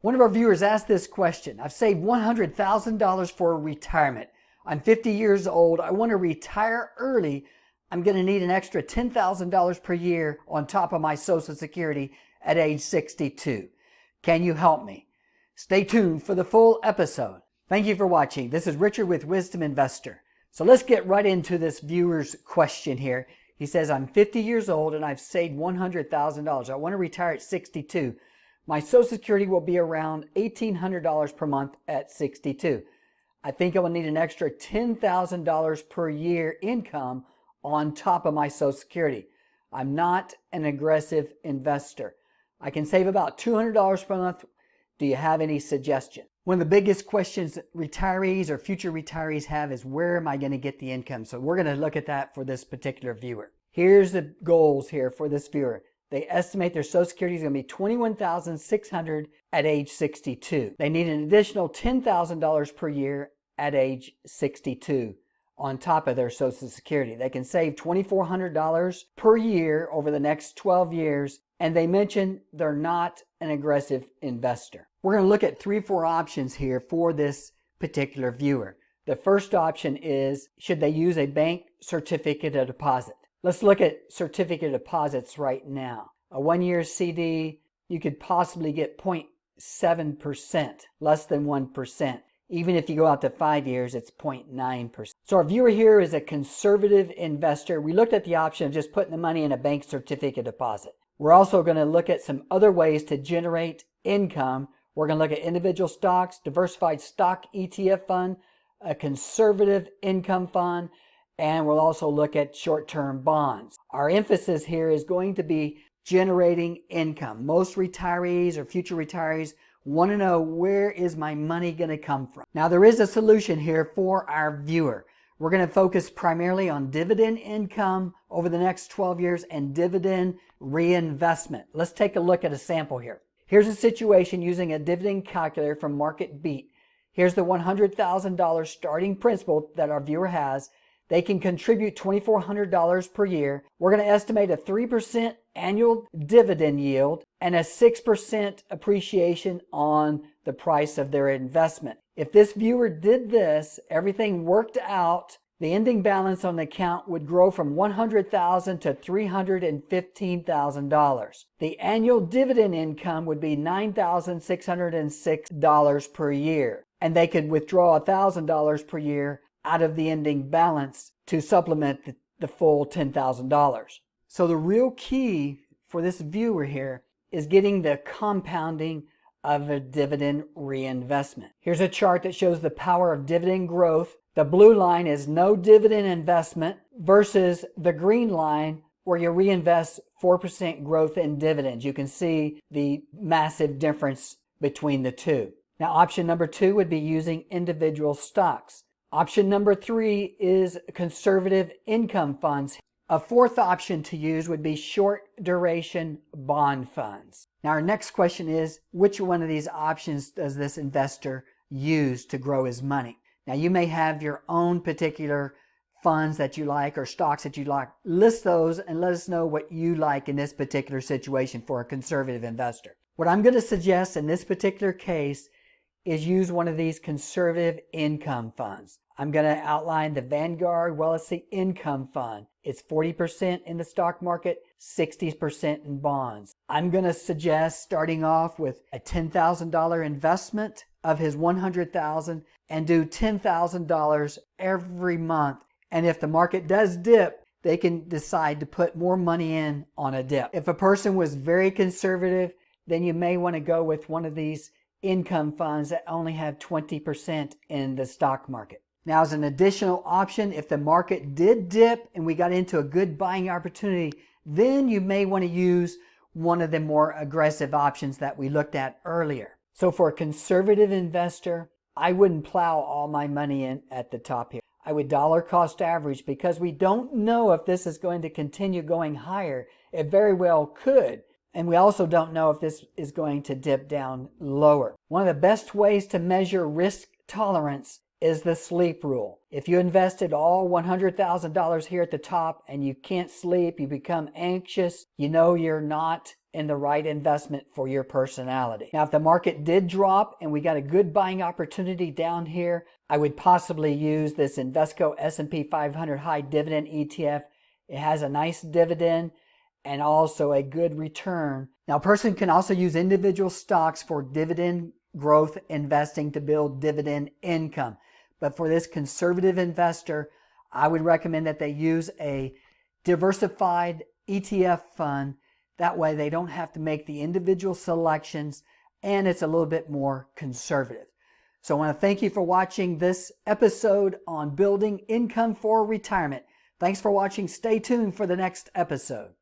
One of our viewers asked this question. I've saved $100,000 for retirement. I'm 50 years old. I want to retire early. I'm going to need an extra $10,000 per year on top of my Social Security at age 62. Can you help me? Stay tuned for the full episode. Thank you for watching. This is Richard with Wisdom Investor. So let's get right into this viewer's question here. He says, I'm 50 years old and I've saved $100,000. I want to retire at 62. My Social Security will be around $1,800 per month at 62. I think I will need an extra $10,000 per year income on top of my Social Security. I'm not an aggressive investor. I can save about $200 per month. Do you have any suggestions? One of the biggest questions retirees or future retirees have is, where am I going to get the income? So we're going to look at that for this particular viewer. Here's the goals here for this viewer. They estimate their Social Security is going to be $21,600 at age 62. They need an additional $10,000 per year at age 62 on top of their Social Security. They can save $2,400 per year over the next 12 years, and they mention they're not an aggressive investor. We're going to look at 3-4 options here for this particular viewer. The first option is, should they use a bank certificate of deposit? Let's look at certificate deposits right now. A 1-year CD, you could possibly get 0.7%, less than 1%. Even if you go out to 5 years, it's 0.9%. So our viewer here is a conservative investor. We looked at the option of just putting the money in a bank certificate deposit. We're also going to look at some other ways to generate income. We're going to look at individual stocks, diversified stock ETF fund, a conservative income fund, and we'll also look at short-term bonds. Our emphasis here is going to be generating income. Most retirees or future retirees want to know, where is my money going to come from? Now, there is a solution here for our viewer. We're going to focus primarily on dividend income over the next 12 years and dividend reinvestment. Let's take a look at a sample here. Here's a situation using a dividend calculator from Market Beat. Here's the $100,000 starting principal that our viewer has. They can contribute $2,400 per year. We're going to estimate a 3% annual dividend yield and a 6% appreciation on the price of their investment. If this viewer did this, everything worked out, the ending balance on the account would grow from $100,000 to $315,000. The annual dividend income would be $9,606 per year, and they could withdraw $1,000 per year out of the ending balance to supplement the full $10,000. So the real key for this viewer here is getting the compounding of a dividend reinvestment. Here's a chart that shows the power of dividend growth. The blue line is no dividend investment versus the green line where you reinvest 4% growth in dividends. You can see the massive difference between the two. Now, option number 2 would be using individual stocks. Option number 3 is conservative income funds. A fourth option to use would be short duration bond funds. Now, our next question is, which one of these options does this investor use to grow his money? Now, you may have your own particular funds that you like or stocks that you like. List those and let us know what you like in this particular situation for a conservative investor. What I'm going to suggest in this particular case is use one of these conservative income funds. I'm going to outline the Vanguard Wellesley Income Fund. It's 40% in the stock market, 60% in bonds. I'm going to suggest starting off with a $10,000 investment of his $100,000 and do $10,000 every month. And if the market does dip, they can decide to put more money in on a dip. If a person was very conservative, then you may want to go with one of these income funds that only have 20% in the stock market. Now, as an additional option, if the market did dip and we got into a good buying opportunity, then you may want to use one of the more aggressive options that we looked at earlier. So for a conservative investor, I wouldn't plow all my money in at the top here. I would dollar cost average, because we don't know if this is going to continue going higher. It very well could. And we also don't know if this is going to dip down lower. One of the best ways to measure risk tolerance is the sleep rule. If you invested all $100,000 here at the top and you can't sleep, you become anxious, you know you're not in the right investment for your personality. Now, if the market did drop and we got a good buying opportunity down here, I would possibly use this Invesco S&P 500 High Dividend ETF. It has a nice dividend and also a good return. Now, a person can also use individual stocks for dividend growth investing to build dividend income. But for this conservative investor, I would recommend that they use a diversified ETF fund. That way they don't have to make the individual selections and it's a little bit more conservative. So I want to thank you for watching this episode on building income for retirement. Thanks for watching. Stay tuned for the next episode.